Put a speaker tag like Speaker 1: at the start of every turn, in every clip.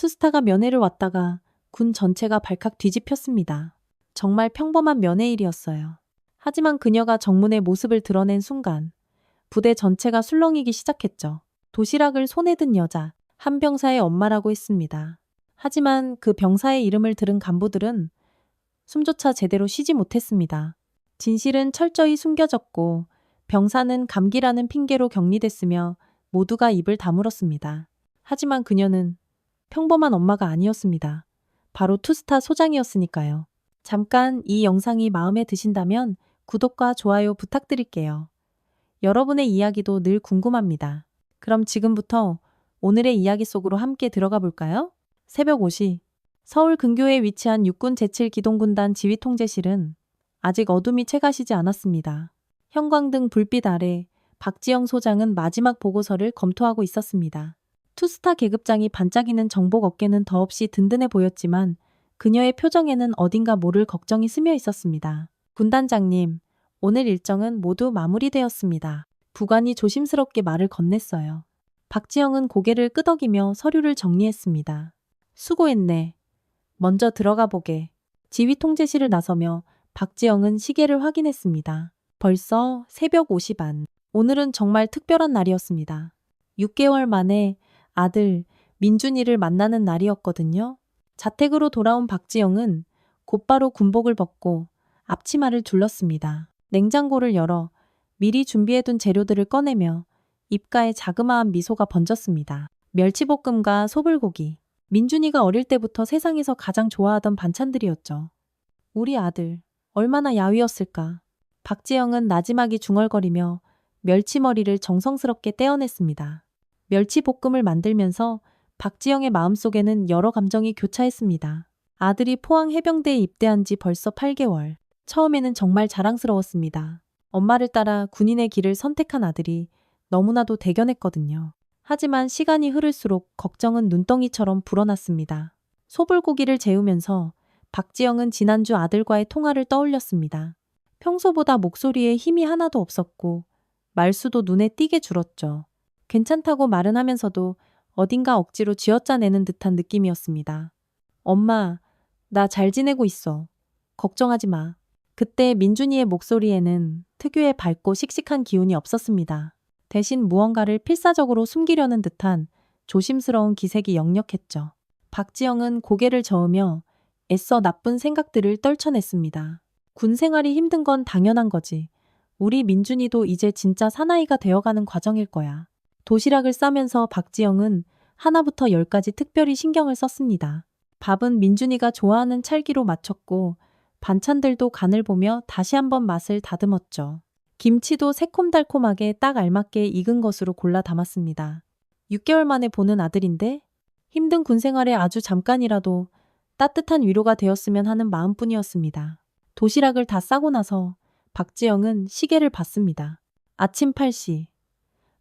Speaker 1: 투스타가 면회를 왔다가 군 전체가 발칵 뒤집혔습니다. 정말 평범한 면회일이었어요. 하지만 그녀가 정문의 모습을 드러낸 순간 부대 전체가 술렁이기 시작했죠. 도시락을 손에 든 여자, 한 병사의 엄마라고 했습니다. 하지만 그 병사의 이름을 들은 간부들은 숨조차 제대로 쉬지 못했습니다. 진실은 철저히 숨겨졌고 병사는 감기라는 핑계로 격리됐으며 모두가 입을 다물었습니다. 하지만 그녀는 평범한 엄마가 아니었습니다. 바로 투스타 소장이었으니까요. 잠깐 이 영상이 마음에 드신다면 구독과 좋아요 부탁드릴게요. 여러분의 이야기도 늘 궁금합니다. 그럼 지금부터 오늘의 이야기 속으로 함께 들어가 볼까요? 새벽 5시 서울 근교에 위치한 육군 제7기동군단 지휘통제실은 아직 어둠이 채가시지 않았습니다. 형광등 불빛 아래 박지영 소장은 마지막 보고서를 검토하고 있었습니다. 투스타 계급장이 반짝이는 정복 어깨는 더없이 든든해 보였지만 그녀의 표정에는 어딘가 모를 걱정이 스며 있었습니다. 군단장님, 오늘 일정은 모두 마무리되었습니다. 부관이 조심스럽게 말을 건넸어요. 박지영은 고개를 끄덕이며 서류를 정리했습니다. 수고했네. 먼저 들어가 보게. 지휘 통제실을 나서며 박지영은 시계를 확인했습니다. 벌써 새벽 5시 반. 오늘은 정말 특별한 날이었습니다. 6개월 만에 아들 민준이를 만나는 날이었거든요. 자택으로 돌아온 박지영은 곧바로 군복을 벗고 앞치마를 둘렀습니다. 냉장고를 열어 미리 준비해둔 재료들을 꺼내며 입가에 자그마한 미소가 번졌습니다. 멸치볶음과 소불고기. 민준이가 어릴 때부터 세상에서 가장 좋아하던 반찬들이었죠. 우리 아들, 얼마나 야위었을까. 박지영은 나지막이 중얼거리며 멸치머리를 정성스럽게 떼어냈습니다. 멸치볶음을 만들면서 박지영의 마음속에는 여러 감정이 교차했습니다. 아들이 포항 해병대에 입대한 지 벌써 8개월. 처음에는 정말 자랑스러웠습니다. 엄마를 따라 군인의 길을 선택한 아들이 너무나도 대견했거든요. 하지만 시간이 흐를수록 걱정은 눈덩이처럼 불어났습니다. 소불고기를 재우면서 박지영은 지난주 아들과의 통화를 떠올렸습니다. 평소보다 목소리에 힘이 하나도 없었고 말수도 눈에 띄게 줄었죠. 괜찮다고 말은 하면서도 어딘가 억지로 쥐어짜내는 듯한 느낌이었습니다. 엄마, 나 잘 지내고 있어. 걱정하지 마. 그때 민준이의 목소리에는 특유의 밝고 씩씩한 기운이 없었습니다. 대신 무언가를 필사적으로 숨기려는 듯한 조심스러운 기색이 역력했죠. 박지영은 고개를 저으며 애써 나쁜 생각들을 떨쳐냈습니다. 군 생활이 힘든 건 당연한 거지. 우리 민준이도 이제 진짜 사나이가 되어가는 과정일 거야. 도시락을 싸면서 박지영은 하나부터 10까지 특별히 신경을 썼습니다. 밥은 민준이가 좋아하는 찰기로 맞췄고 반찬들도 간을 보며 다시 한번 맛을 다듬었죠. 김치도 새콤달콤하게 딱 알맞게 익은 것으로 골라 담았습니다. 6개월 만에 보는 아들인데 힘든 군 생활에 아주 잠깐이라도 따뜻한 위로가 되었으면 하는 마음뿐이었습니다. 도시락을 다 싸고 나서 박지영은 시계를 봤습니다. 아침 8시.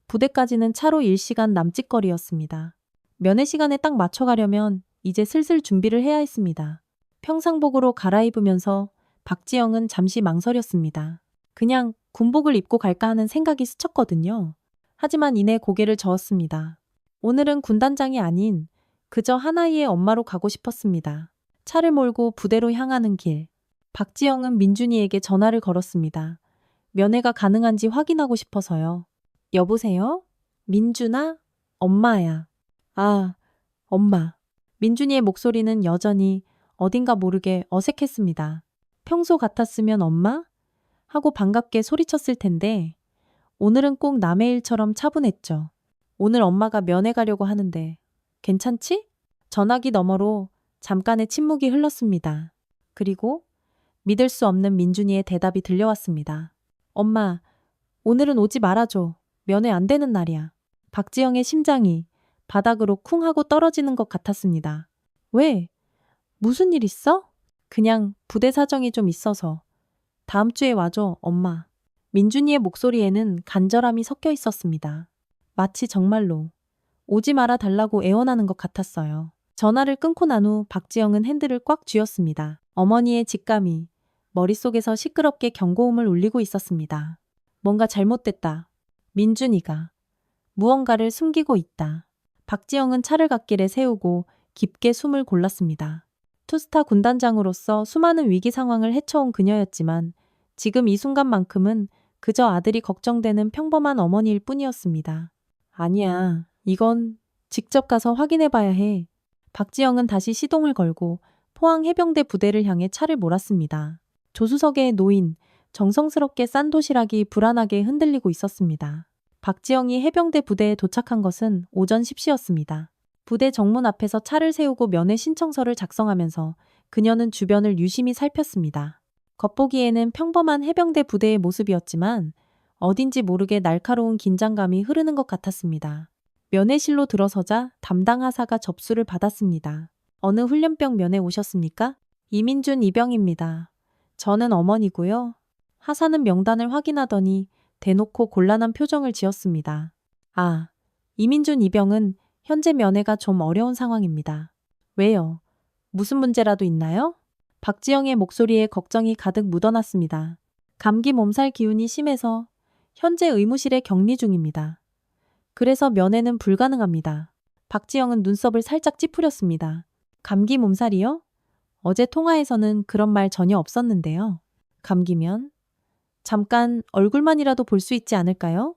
Speaker 1: 부대까지는 차로 1시간 남짓거리였습니다. 면회 시간에 딱 맞춰가려면 이제 슬슬 준비를 해야 했습니다. 평상복으로 갈아입으면서 박지영은 잠시 망설였습니다. 그냥 군복을 입고 갈까 하는 생각이 스쳤거든요. 하지만 이내 고개를 저었습니다. 오늘은 군단장이 아닌 그저 하나이의 엄마로 가고 싶었습니다. 차를 몰고 부대로 향하는 길. 박지영은 민준이에게 전화를 걸었습니다. 면회가 가능한지 확인하고 싶어서요. 여보세요? 민준아? 엄마야. 아, 엄마. 민준이의 목소리는 여전히 어딘가 모르게 어색했습니다. 평소 같았으면 엄마? 하고 반갑게 소리쳤을 텐데 오늘은 꼭 남의 일처럼 차분했죠. 오늘 엄마가 면회 가려고 하는데 괜찮지? 전화기 너머로 잠깐의 침묵이 흘렀습니다. 그리고 믿을 수 없는 민준이의 대답이 들려왔습니다. 엄마, 오늘은 오지 말아줘. 면회 안 되는 날이야. 박지영의 심장이 바닥으로 쿵 하고 떨어지는 것 같았습니다. 왜? 무슨 일 있어? 그냥 부대 사정이 좀 있어서. 다음 주에 와줘, 엄마. 민준이의 목소리에는 간절함이 섞여 있었습니다. 마치 정말로 오지 말아 달라고 애원하는 것 같았어요. 전화를 끊고 난 후 박지영은 핸들을 꽉 쥐었습니다. 어머니의 직감이 머릿속에서 시끄럽게 경고음을 울리고 있었습니다. 뭔가 잘못됐다. 민준이가 무언가를 숨기고 있다. 박지영은 차를 갓길에 세우고 깊게 숨을 골랐습니다. 투스타 군단장으로서 수많은 위기 상황을 헤쳐온 그녀였지만 지금 이 순간만큼은 그저 아들이 걱정되는 평범한 어머니일 뿐이었습니다. 아니야, 이건 직접 가서 확인해 봐야 해. 박지영은 다시 시동을 걸고 포항 해병대 부대를 향해 차를 몰았습니다. 조수석에 놓인 정성스럽게 싼 도시락이 불안하게 흔들리고 있었습니다. 박지영이 해병대 부대에 도착한 것은 오전 10시였습니다. 부대 정문 앞에서 차를 세우고 면회 신청서를 작성하면서 그녀는 주변을 유심히 살폈습니다. 겉보기에는 평범한 해병대 부대의 모습이었지만 어딘지 모르게 날카로운 긴장감이 흐르는 것 같았습니다. 면회실로 들어서자 담당 하사가 접수를 받았습니다. 어느 훈련병 면회 오셨습니까? 이민준 이병입니다. 저는 어머니고요. 하사는 명단을 확인하더니 대놓고 곤란한 표정을 지었습니다. 아, 이민준 이병은 현재 면회가 좀 어려운 상황입니다. 왜요? 무슨 문제라도 있나요? 박지영의 목소리에 걱정이 가득 묻어났습니다. 감기 몸살 기운이 심해서 현재 의무실에 격리 중입니다. 그래서 면회는 불가능합니다. 박지영은 눈썹을 살짝 찌푸렸습니다. 감기 몸살이요? 어제 통화에서는 그런 말 전혀 없었는데요. 감기면? 잠깐 얼굴만이라도 볼 수 있지 않을까요?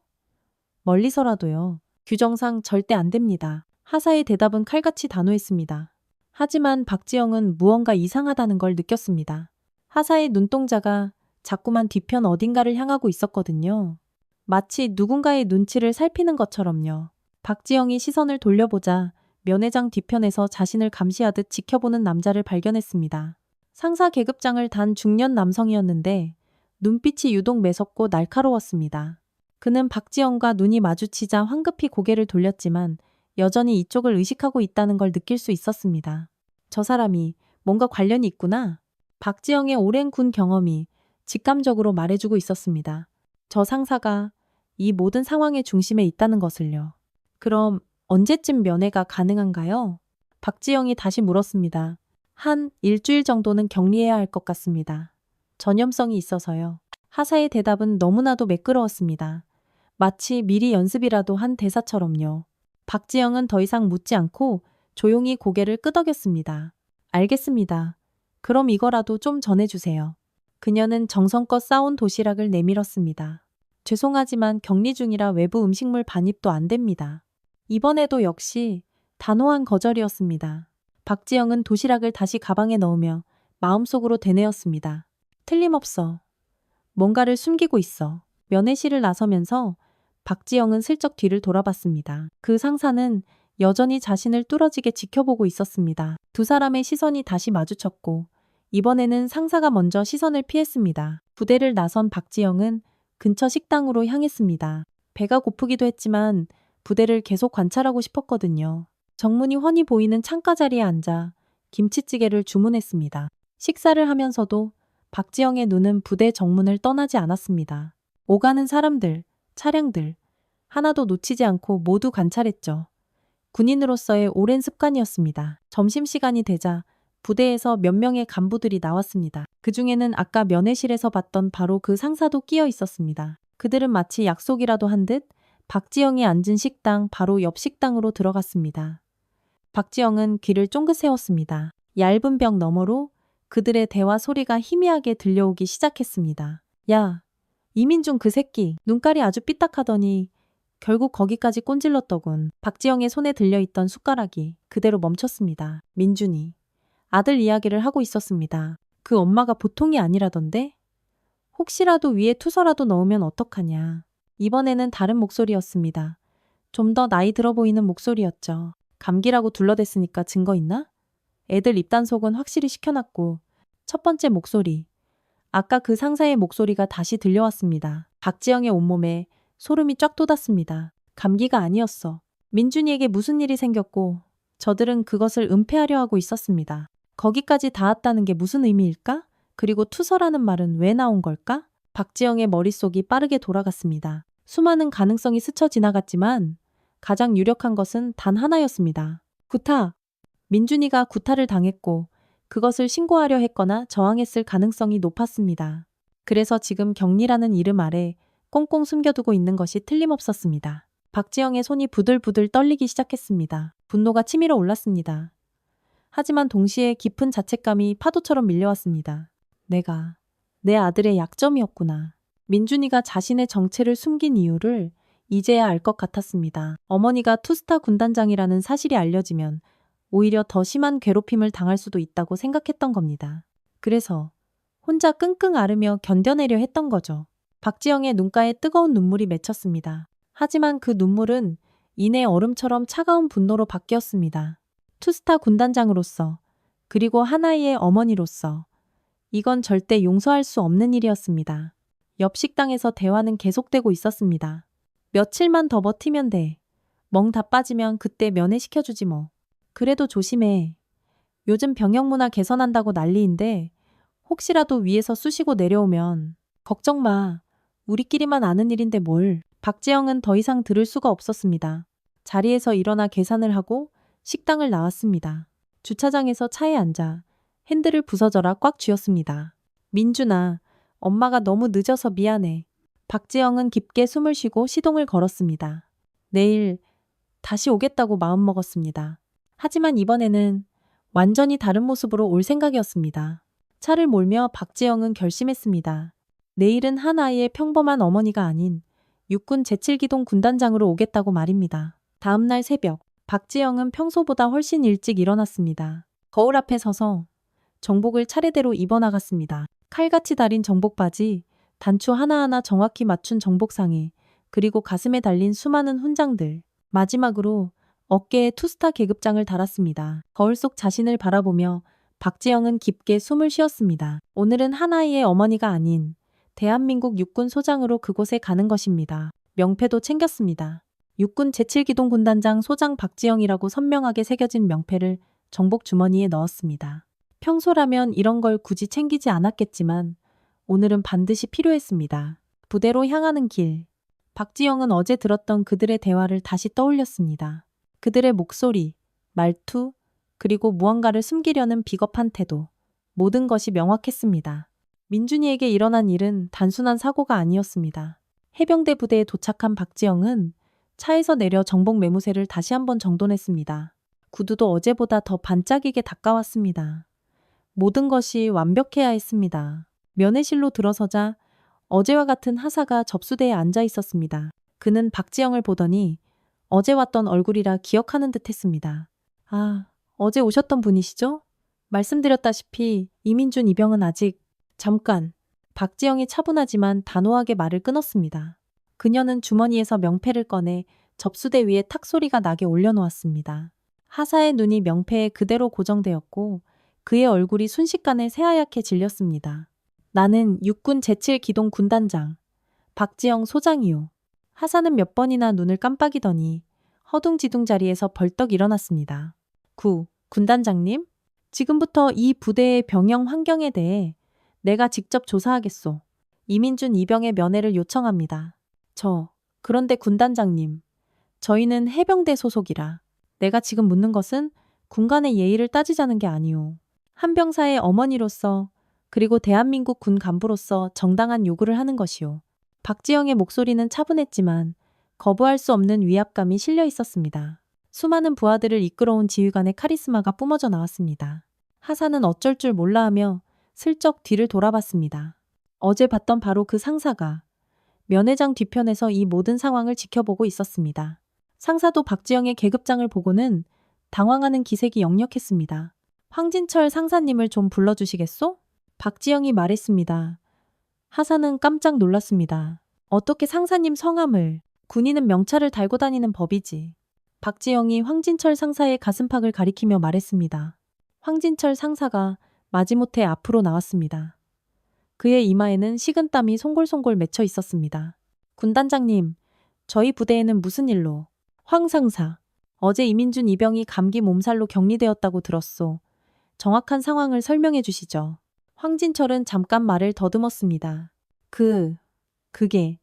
Speaker 1: 멀리서라도요. 규정상 절대 안 됩니다. 하사의 대답은 칼같이 단호했습니다. 하지만 박지영은 무언가 이상하다는 걸 느꼈습니다. 하사의 눈동자가 자꾸만 뒤편 어딘가를 향하고 있었거든요. 마치 누군가의 눈치를 살피는 것처럼요. 박지영이 시선을 돌려보자 면회장 뒤편에서 자신을 감시하듯 지켜보는 남자를 발견했습니다. 상사 계급장을 단 중년 남성이었는데 눈빛이 유독 매섭고 날카로웠습니다. 그는 박지영과 눈이 마주치자 황급히 고개를 돌렸지만 여전히 이쪽을 의식하고 있다는 걸 느낄 수 있었습니다. 저 사람이 뭔가 관련이 있구나. 박지영의 오랜 군 경험이 직감적으로 말해주고 있었습니다. 저 상사가 이 모든 상황의 중심에 있다는 것을요. 그럼 언제쯤 면회가 가능한가요? 박지영이 다시 물었습니다. 한 일주일 정도는 격리해야 할 것 같습니다. 전염성이 있어서요. 하사의 대답은 너무나도 매끄러웠습니다. 마치 미리 연습이라도 한 대사처럼요. 박지영은 더 이상 묻지 않고 조용히 고개를 끄덕였습니다. 알겠습니다. 그럼 이거라도 좀 전해주세요. 그녀는 정성껏 싸온 도시락을 내밀었습니다. 죄송하지만 격리 중이라 외부 음식물 반입도 안 됩니다. 이번에도 역시 단호한 거절이었습니다. 박지영은 도시락을 다시 가방에 넣으며 마음속으로 되뇌었습니다. 틀림없어. 뭔가를 숨기고 있어. 면회실을 나서면서 박지영은 슬쩍 뒤를 돌아봤습니다. 그 상사는 여전히 자신을 뚫어지게 지켜보고 있었습니다. 두 사람의 시선이 다시 마주쳤고 이번에는 상사가 먼저 시선을 피했습니다. 부대를 나선 박지영은 근처 식당으로 향했습니다. 배가 고프기도 했지만 부대를 계속 관찰하고 싶었거든요. 정문이 훤히 보이는 창가 자리에 앉아 김치찌개를 주문했습니다. 식사를 하면서도 박지영의 눈은 부대 정문을 떠나지 않았습니다. 오가는 사람들, 차량들, 하나도 놓치지 않고 모두 관찰했죠. 군인으로서의 오랜 습관이었습니다. 점심시간이 되자 부대에서 몇 명의 간부들이 나왔습니다. 그 중에는 아까 면회실에서 봤던 바로 그 상사도 끼어 있었습니다. 그들은 마치 약속이라도 한 듯 박지영이 앉은 식당 바로 옆 식당으로 들어갔습니다. 박지영은 귀를 쫑긋 세웠습니다. 얇은 벽 너머로 그들의 대화 소리가 희미하게 들려오기 시작했습니다. 야, 이민중 그 새끼. 눈깔이 아주 삐딱하더니 결국 거기까지 꼰질렀더군. 박지영의 손에 들려있던 숟가락이 그대로 멈췄습니다. 민준이 아들 이야기를 하고 있었습니다. 그 엄마가 보통이 아니라던데? 혹시라도 위에 투서라도 넣으면 어떡하냐. 이번에는 다른 목소리였습니다. 좀 더 나이 들어 보이는 목소리였죠. 감기라고 둘러댔으니까 증거 있나? 애들 입단속은 확실히 시켜놨고. 첫 번째 목소리. 아까 그 상사의 목소리가 다시 들려왔습니다. 박지영의 온몸에 소름이 쫙 돋았습니다. 감기가 아니었어. 민준이에게 무슨 일이 생겼고 저들은 그것을 은폐하려 하고 있었습니다. 거기까지 닿았다는 게 무슨 의미일까? 그리고 투서라는 말은 왜 나온 걸까? 박지영의 머릿속이 빠르게 돌아갔습니다. 수많은 가능성이 스쳐 지나갔지만 가장 유력한 것은 단 하나였습니다. 구타. 민준이가 구타를 당했고 그것을 신고하려 했거나 저항했을 가능성이 높았습니다. 그래서 지금 격리라는 이름 아래 꽁꽁 숨겨두고 있는 것이 틀림없었습니다. 박지영의 손이 부들부들 떨리기 시작했습니다. 분노가 치밀어 올랐습니다. 하지만 동시에 깊은 자책감이 파도처럼 밀려왔습니다. 내가 내 아들의 약점이었구나. 민준이가 자신의 정체를 숨긴 이유를 이제야 알 것 같았습니다. 어머니가 투스타 군단장이라는 사실이 알려지면 오히려 더 심한 괴롭힘을 당할 수도 있다고 생각했던 겁니다. 그래서 혼자 끙끙 앓으며 견뎌내려 했던 거죠. 박지영의 눈가에 뜨거운 눈물이 맺혔습니다. 하지만 그 눈물은 이내 얼음처럼 차가운 분노로 바뀌었습니다. 투스타 군단장으로서, 그리고 하나이의 어머니로서 이건 절대 용서할 수 없는 일이었습니다. 옆 식당에서 대화는 계속되고 있었습니다. 며칠만 더 버티면 돼. 멍 다 빠지면 그때 면회시켜주지 뭐. 그래도 조심해. 요즘 병역 문화 개선한다고 난리인데 혹시라도 위에서 쑤시고 내려오면 걱정 마. 우리끼리만 아는 일인데 뭘. 박지영은 더 이상 들을 수가 없었습니다. 자리에서 일어나 계산을 하고 식당을 나왔습니다. 주차장에서 차에 앉아 핸들을 부서져라 꽉 쥐었습니다. 민준아, 엄마가 너무 늦어서 미안해. 박지영은 깊게 숨을 쉬고 시동을 걸었습니다. 내일 다시 오겠다고 마음먹었습니다. 하지만 이번에는 완전히 다른 모습으로 올 생각이었습니다. 차를 몰며 박지영은 결심했습니다. 내일은 한 아이의 평범한 어머니가 아닌 육군 제7기동 군단장으로 오겠다고 말입니다. 다음날 새벽, 박지영은 평소보다 훨씬 일찍 일어났습니다. 거울 앞에 서서 정복을 차례대로 입어나갔습니다. 칼같이 달인 정복 바지, 단추 하나하나 정확히 맞춘 정복상에, 그리고 가슴에 달린 수많은 훈장들. 마지막으로 어깨에 투스타 계급장을 달았습니다. 거울 속 자신을 바라보며 박지영은 깊게 숨을 쉬었습니다. 오늘은 하나이의 어머니가 아닌 대한민국 육군 소장으로 그곳에 가는 것입니다. 명패도 챙겼습니다. 육군 제7기동 군단장 소장 박지영이라고 선명하게 새겨진 명패를 정복 주머니에 넣었습니다. 평소라면 이런 걸 굳이 챙기지 않았겠지만 오늘은 반드시 필요했습니다. 부대로 향하는 길. 박지영은 어제 들었던 그들의 대화를 다시 떠올렸습니다. 그들의 목소리, 말투, 그리고 무언가를 숨기려는 비겁한 태도. 모든 것이 명확했습니다. 민준이에게 일어난 일은 단순한 사고가 아니었습니다. 해병대 부대에 도착한 박지영은 차에서 내려 정복 매무새를 다시 한번 정돈했습니다. 구두도 어제보다 더 반짝이게 닦아왔습니다. 모든 것이 완벽해야 했습니다. 면회실로 들어서자 어제와 같은 하사가 접수대에 앉아 있었습니다. 그는 박지영을 보더니 어제 왔던 얼굴이라 기억하는 듯 했습니다. 아, 어제 오셨던 분이시죠? 말씀드렸다시피 이민준 이병은 아직... 잠깐. 박지영이 차분하지만 단호하게 말을 끊었습니다. 그녀는 주머니에서 명패를 꺼내 접수대 위에 탁 소리가 나게 올려놓았습니다. 하사의 눈이 명패에 그대로 고정되었고 그의 얼굴이 순식간에 새하얗게 질렸습니다. 나는 육군 제7기동 군단장 박지영 소장이요. 하사는 몇 번이나 눈을 깜빡이더니 허둥지둥 자리에서 벌떡 일어났습니다. 군단장님? 지금부터 이 부대의 병영 환경에 대해 내가 직접 조사하겠소. 이민준 이병의 면회를 요청합니다. 그런데 군단장님, 저희는 해병대 소속이라 내가 지금 묻는 것은 군간의 예의를 따지자는 게 아니오. 한 병사의 어머니로서 그리고 대한민국 군 간부로서 정당한 요구를 하는 것이오. 박지영의 목소리는 차분했지만 거부할 수 없는 위압감이 실려 있었습니다. 수많은 부하들을 이끌어온 지휘관의 카리스마가 뿜어져 나왔습니다. 하사는 어쩔 줄 몰라 하며 슬쩍 뒤를 돌아봤습니다. 어제 봤던 바로 그 상사가 면회장 뒤편에서 이 모든 상황을 지켜보고 있었습니다. 상사도 박지영의 계급장을 보고는 당황하는 기색이 역력했습니다. 황진철 상사님을 좀 불러주시겠소? 박지영이 말했습니다. 하사는 깜짝 놀랐습니다. 어떻게 상사님 성함을, 군인은 명찰을 달고 다니는 법이지. 박지영이 황진철 상사의 가슴팍을 가리키며 말했습니다. 황진철 상사가 마지못해 앞으로 나왔습니다. 그의 이마에는 식은땀이 송골송골 맺혀 있었습니다. 군단장님, 저희 부대에는 무슨 일로? 황 상사, 어제 이민준 이병이 감기 몸살로 격리되었다고 들었소. 정확한 상황을 설명해 주시죠. 황진철은 잠깐 말을 더듬었습니다. 그게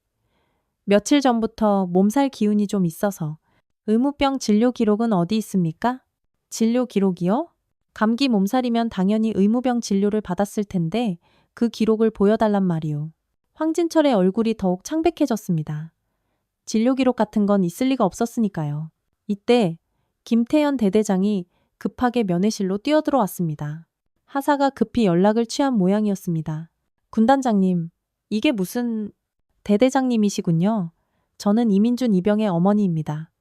Speaker 1: 며칠 전부터 몸살 기운이 좀 있어서. 의무병 진료 기록은 어디 있습니까? 진료 기록이요? 감기 몸살이면 당연히 의무병 진료를 받았을 텐데 그 기록을 보여달란 말이오. 황진철의 얼굴이 더욱 창백해졌습니다. 진료 기록 같은 건 있을 리가 없었으니까요. 이때 김태현 대대장이 급하게 면회실로 뛰어들어왔습니다. 하사가 급히 연락을 취한 모양이었습니다. 군단장님, 이게 무슨... 대대장님이시군요. 저는 이민준 이병의 어머니입니다.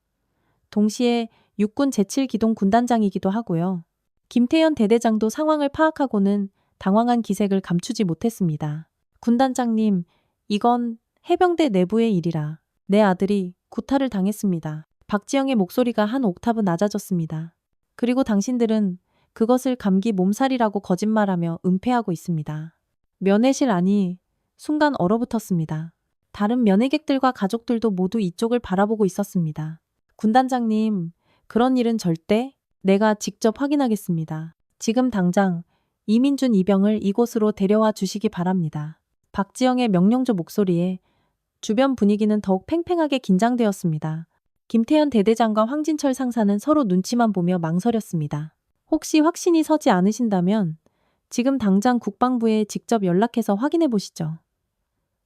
Speaker 1: 동시에 육군 제7기동 군단장이기도 하고요. 김태현 대대장도 상황을 파악하고는 당황한 기색을 감추지 못했습니다. 군단장님, 이건 해병대 내부의 일이라 내 아들이 구타를 당했습니다. 박지영의 목소리가 한 옥타브 낮아졌습니다. 그리고 당신들은 그것을 감기 몸살이라고 거짓말하며 은폐하고 있습니다. 면회실 안이 순간 얼어붙었습니다. 다른 면회객들과 가족들도 모두 이쪽을 바라보고 있었습니다. 군단장님, 그런 일은 절대 내가 직접 확인하겠습니다. 지금 당장 이민준 이병을 이곳으로 데려와 주시기 바랍니다. 박지영의 명령조 목소리에 주변 분위기는 더욱 팽팽하게 긴장되었습니다. 김태현 대대장과 황진철 상사는 서로 눈치만 보며 망설였습니다. 혹시 확신이 서지 않으신다면 지금 당장 국방부에 직접 연락해서 확인해 보시죠.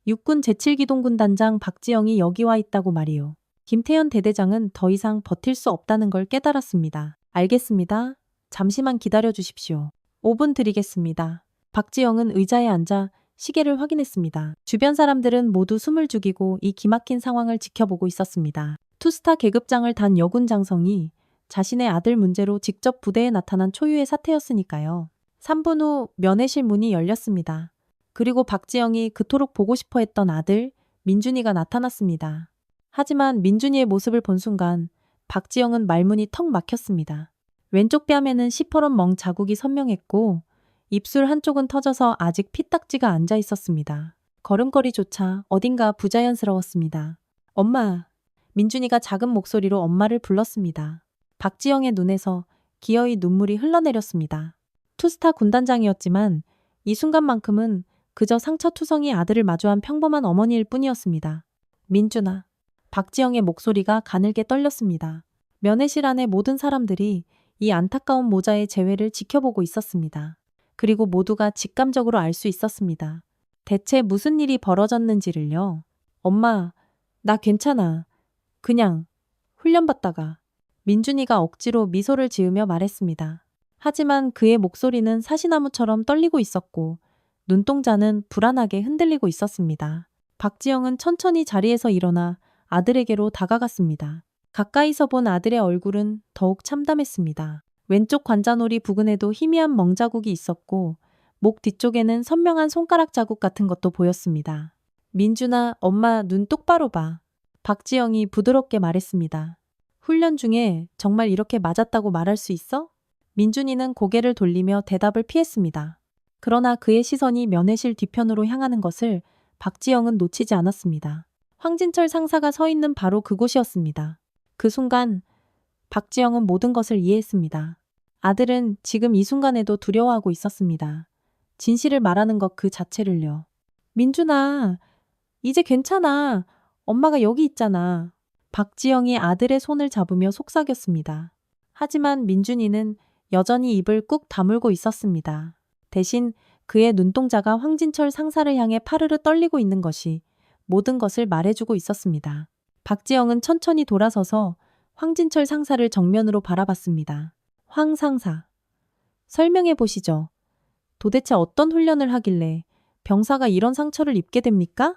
Speaker 1: 육군 제7기동군 단장 박지영이 여기 와 있다고 말이요. 김태현 대대장은 더 이상 버틸 수 없다는 걸 깨달았습니다. 알겠습니다. 잠시만 기다려 주십시오. 5분 드리겠습니다. 박지영은 의자에 앉아 시계를 확인했습니다. 주변 사람들은 모두 숨을 죽이고 이 기막힌 상황을 지켜보고 있었습니다. 투스타 계급장을 단 여군 장성이 자신의 아들 문제로 직접 부대에 나타난 초유의 사태였으니까요. 3분 후 면회실 문이 열렸습니다. 그리고 박지영이 그토록 보고 싶어 했던 아들 민준이가 나타났습니다. 하지만 민준이의 모습을 본 순간 박지영은 말문이 턱 막혔습니다. 왼쪽 뺨에는 시퍼런 멍 자국이 선명했고 입술 한쪽은 터져서 아직 피딱지가 앉아 있었습니다. 걸음걸이조차 어딘가 부자연스러웠습니다. 엄마! 민준이가 작은 목소리로 엄마를 불렀습니다. 박지영의 눈에서 기어이 눈물이 흘러내렸습니다. 투스타 군단장이었지만 이 순간만큼은 그저 상처투성이 아들을 마주한 평범한 어머니일 뿐이었습니다. 민준아. 박지영의 목소리가 가늘게 떨렸습니다. 면회실 안의 모든 사람들이 이 안타까운 모자의 재회를 지켜보고 있었습니다. 그리고 모두가 직감적으로 알 수 있었습니다. 대체 무슨 일이 벌어졌는지를요. 엄마, 나 괜찮아. 그냥 훈련받다가. 민준이가 억지로 미소를 지으며 말했습니다. 하지만 그의 목소리는 사시나무처럼 떨리고 있었고 눈동자는 불안하게 흔들리고 있었습니다. 박지영은 천천히 자리에서 일어나 아들에게로 다가갔습니다. 가까이서 본 아들의 얼굴은 더욱 참담했습니다. 왼쪽 관자놀이 부근에도 희미한 멍자국이 있었고 목 뒤쪽에는 선명한 손가락 자국 같은 것도 보였습니다. 민준아, 엄마 눈 똑바로 봐. 박지영이 부드럽게 말했습니다. 훈련 중에 정말 이렇게 맞았다고 말할 수 있어? 민준이는 고개를 돌리며 대답을 피했습니다. 그러나 그의 시선이 면회실 뒤편으로 향하는 것을 박지영은 놓치지 않았습니다. 황진철 상사가 서 있는 바로 그곳이었습니다. 그 순간 박지영은 모든 것을 이해했습니다. 아들은 지금 이 순간에도 두려워하고 있었습니다. 진실을 말하는 것 그 자체를요. 민준아, 이제 괜찮아. 엄마가 여기 있잖아. 박지영이 아들의 손을 잡으며 속삭였습니다. 하지만 민준이는 여전히 입을 꾹 다물고 있었습니다. 대신 그의 눈동자가 황진철 상사를 향해 파르르 떨리고 있는 것이 모든 것을 말해주고 있었습니다. 박지영은 천천히 돌아서서 황진철 상사를 정면으로 바라봤습니다. 황 상사, 설명해 보시죠. 도대체 어떤 훈련을 하길래 병사가 이런 상처를 입게 됩니까?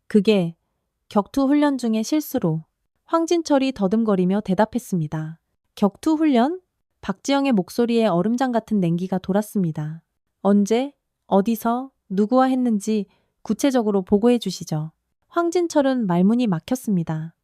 Speaker 1: 그게 격투 훈련 중에 실수로. 황진철이 더듬거리며 대답했습니다. 격투 훈련? 박지영의 목소리에 얼음장 같은 냉기가 돌았습니다. 언제, 어디서, 누구와 했는지 구체적으로 보고해 주시죠. 황진철은 말문이 막혔습니다.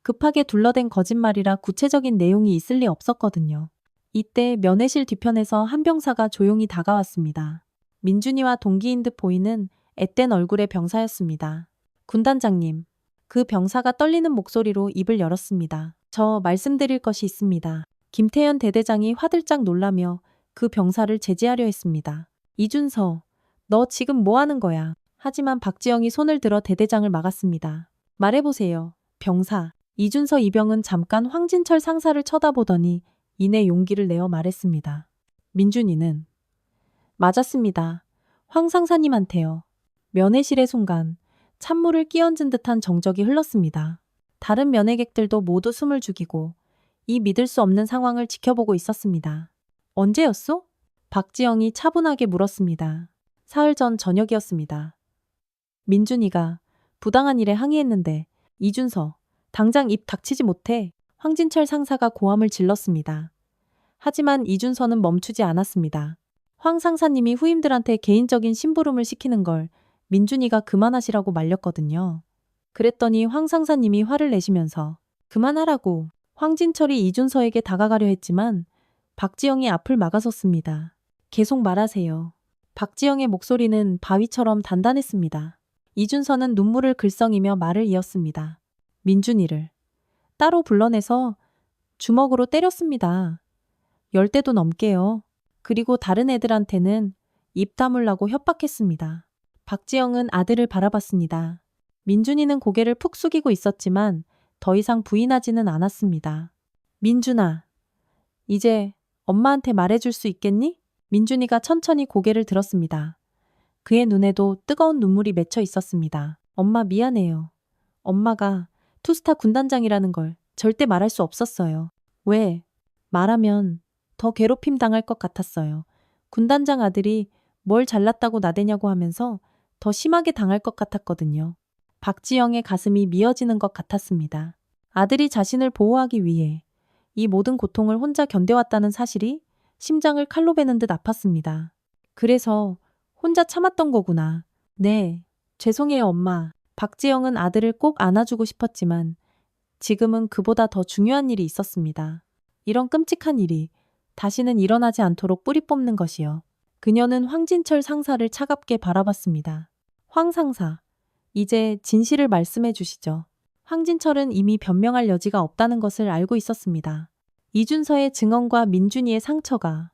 Speaker 1: 급하게 둘러댄 거짓말이라 구체적인 내용이 있을 리 없었거든요. 이때 면회실 뒤편에서 한 병사가 조용히 다가왔습니다. 민준이와 동기인 듯 보이는 앳된 얼굴의 병사였습니다. 군단장님, 그 병사가 떨리는 목소리로 입을 열었습니다. 저 말씀드릴 것이 있습니다. 김태현 대대장이 화들짝 놀라며 그 병사를 제지하려 했습니다. 이준서, 너 지금 뭐 하는 거야? 하지만 박지영이 손을 들어 대대장을 막았습니다. 말해보세요. 병사. 이준서 이병은 잠깐 황진철 상사를 쳐다보더니 이내 용기를 내어 말했습니다. 민준이는 맞았습니다. 황 상사님한테요. 면회실의 순간 찬물을 끼얹은 듯한 정적이 흘렀습니다. 다른 면회객들도 모두 숨을 죽이고 이 믿을 수 없는 상황을 지켜보고 있었습니다. 언제였소? 박지영이 차분하게 물었습니다. 사흘 전 저녁이었습니다. 민준이가 부당한 일에 항의했는데 이준서, 당장 입 닥치지 못해 황진철 상사가 고함을 질렀습니다. 하지만 이준서는 멈추지 않았습니다. 황 상사님이 후임들한테 개인적인 심부름을 시키는 걸 민준이가 그만하시라고 말렸거든요. 그랬더니 황 상사님이 화를 내시면서 그만하라고 황진철이 이준서에게 다가가려 했지만 박지영이 앞을 막아섰습니다. 계속 말하세요. 박지영의 목소리는 바위처럼 단단했습니다. 이준서는 눈물을 글썽이며 말을 이었습니다. 민준이를 따로 불러내서 주먹으로 때렸습니다. 10대도 넘게요. 그리고 다른 애들한테는 입 다물라고 협박했습니다. 박지영은 아들을 바라봤습니다. 민준이는 고개를 푹 숙이고 있었지만 더 이상 부인하지는 않았습니다. 민준아, 이제 엄마한테 말해줄 수 있겠니? 민준이가 천천히 고개를 들었습니다. 그의 눈에도 뜨거운 눈물이 맺혀 있었습니다. 엄마 미안해요. 엄마가 투스타 군단장이라는 걸 절대 말할 수 없었어요. 왜? 말하면 더 괴롭힘 당할 것 같았어요. 군단장 아들이 뭘 잘났다고 나대냐고 하면서 더 심하게 당할 것 같았거든요. 박지영의 가슴이 미어지는 것 같았습니다. 아들이 자신을 보호하기 위해 이 모든 고통을 혼자 견뎌왔다는 사실이 심장을 칼로 베는 듯 아팠습니다. 그래서 혼자 참았던 거구나. 네, 죄송해요 엄마. 박지영은 아들을 꼭 안아주고 싶었지만 지금은 그보다 더 중요한 일이 있었습니다. 이런 끔찍한 일이 다시는 일어나지 않도록 뿌리 뽑는 것이요. 그녀는 황진철 상사를 차갑게 바라봤습니다. 황 상사, 이제 진실을 말씀해 주시죠. 황진철은 이미 변명할 여지가 없다는 것을 알고 있었습니다. 이준서의 증언과 민준이의 상처가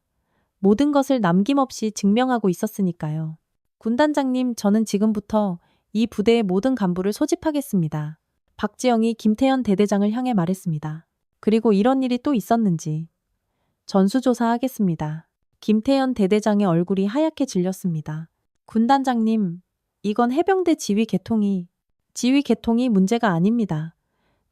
Speaker 1: 모든 것을 남김없이 증명하고 있었으니까요. 군단장님, 저는 지금부터 이 부대의 모든 간부를 소집하겠습니다. 박지영이 김태현 대대장을 향해 말했습니다. 그리고 이런 일이 또 있었는지 전수조사하겠습니다. 김태현 대대장의 얼굴이 하얗게 질렸습니다. 군단장님, 이건 해병대 지휘 개통이 문제가 아닙니다.